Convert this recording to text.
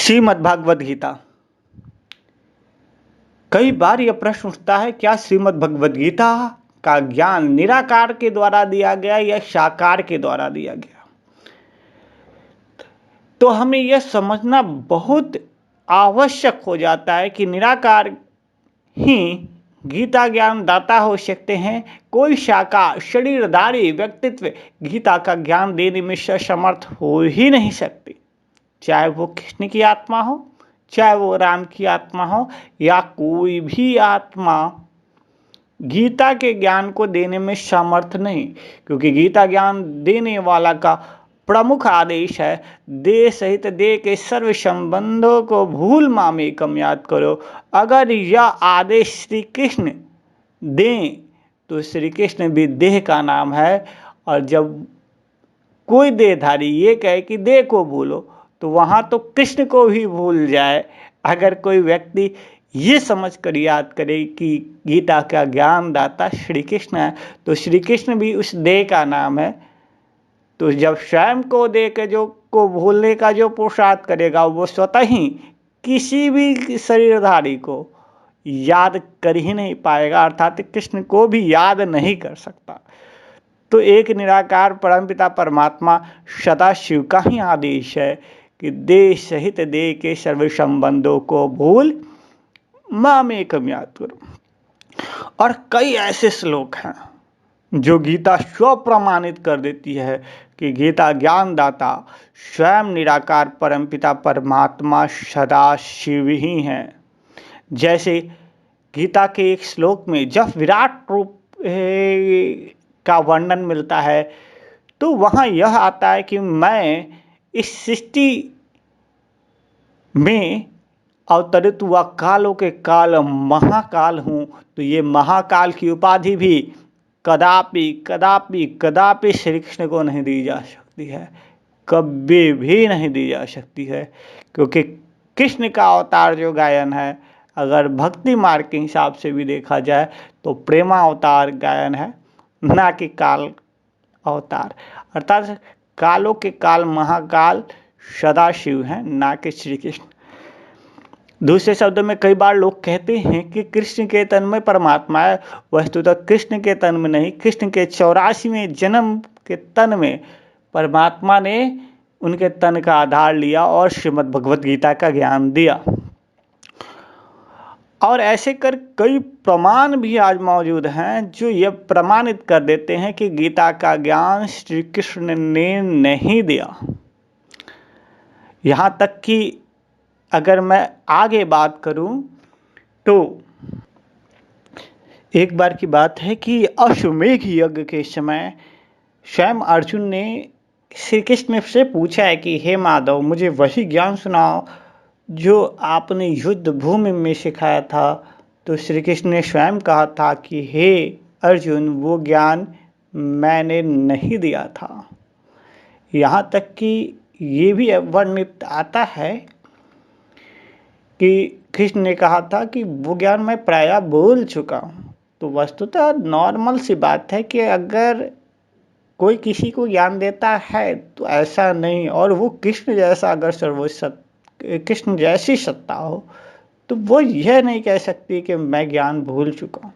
श्रीमद् भागवत गीता। कई बार यह प्रश्न उठता है, क्या श्रीमद् भगवद गीता का ज्ञान निराकार के द्वारा दिया गया या साकार के द्वारा दिया गया। तो हमें यह समझना बहुत आवश्यक हो जाता है कि निराकार ही गीता ज्ञान दाता हो सकते हैं। कोई साकार शरीरधारी व्यक्तित्व गीता का ज्ञान देने में समर्थ हो ही नहीं सकती, चाहे वो कृष्ण की आत्मा हो, चाहे वो राम की आत्मा हो, या कोई भी आत्मा गीता के ज्ञान को देने में समर्थ नहीं। क्योंकि गीता ज्ञान देने वाला का प्रमुख आदेश है, देह सहित देह के सर्व संबंधों को भूल मामेकम याद करो। अगर यह आदेश श्री कृष्ण दें तो श्री कृष्ण भी देह का नाम है, और जब कोई देहधारी ये कहे कि देह को भूलो तो वहाँ तो कृष्ण को भी भूल जाए। अगर कोई व्यक्ति ये समझ कर याद करे कि गीता का ज्ञान दाता श्री कृष्ण है तो श्री कृष्ण भी उस देह का नाम है, तो जब स्वयं को देह के जो को भूलने का जो पुरुषार्थ करेगा वो स्वतः ही किसी भी शरीरधारी को याद कर ही नहीं पाएगा, अर्थात कृष्ण को भी याद नहीं कर सकता। तो एक निराकार परमपिता परमात्मा सदाशिव का ही आदेश है कि देह सहित देह के सर्व संबंधों को भूल मामेकम याद करो। और कई ऐसे श्लोक हैं जो गीता स्व प्रमाणित कर देती है कि गीता ज्ञान दाता स्वयं निराकार परमपिता परमात्मा सदाशिव ही हैं। जैसे गीता के एक श्लोक में जब विराट रूप का वर्णन मिलता है तो वहाँ यह आता है कि मैं इस सृष्टि में अवतरित हुआ कालों के काल महाकाल हूँ। तो ये महाकाल की उपाधि भी कदापि कदापि कदापि श्री कृष्ण को नहीं दी जा सकती है, कभी भी नहीं दी जा सकती है। क्योंकि कृष्ण का अवतार जो गायन है, अगर भक्ति मार्ग के हिसाब से भी देखा जाए तो प्रेमा अवतार गायन है, ना कि काल अवतार। अर्थात कालों के काल महाकाल सदाशिव हैं, ना कि श्री कृष्ण। दूसरे शब्दों में कई बार लोग कहते हैं कि कृष्ण के तन में परमात्मा है। वस्तुतः कृष्ण के तन में नहीं, कृष्ण के 84वें जन्म के तन में परमात्मा ने उनके तन का आधार लिया और श्रीमद् भगवद गीता का ज्ञान दिया। और ऐसे कर कई प्रमाण भी आज मौजूद हैं जो यह प्रमाणित कर देते हैं कि गीता का ज्ञान श्री कृष्ण ने नहीं दिया। यहाँ तक कि अगर मैं आगे बात करूं तो एक बार की बात है कि अश्वमेघ यज्ञ के समय स्वयं अर्जुन ने श्री कृष्ण से पूछा है कि हे माधव, मुझे वही ज्ञान सुनाओ जो आपने युद्ध भूमि में सिखाया था। तो श्री कृष्ण ने स्वयं कहा था कि हे अर्जुन, वो ज्ञान मैंने नहीं दिया था। यहाँ तक कि ये भी वर्णित आता है कि कृष्ण ने कहा था कि वो ज्ञान मैं प्रायः भूल चुका हूँ। तो वस्तुतः नॉर्मल सी बात है कि अगर कोई किसी को ज्ञान देता है तो ऐसा नहीं, और वो कृष्ण जैसा अगर सर्वोच्च कृष्ण जैसी सत्ता हो तो वो यह नहीं कह सकती कि मैं ज्ञान भूल चुका हूँ।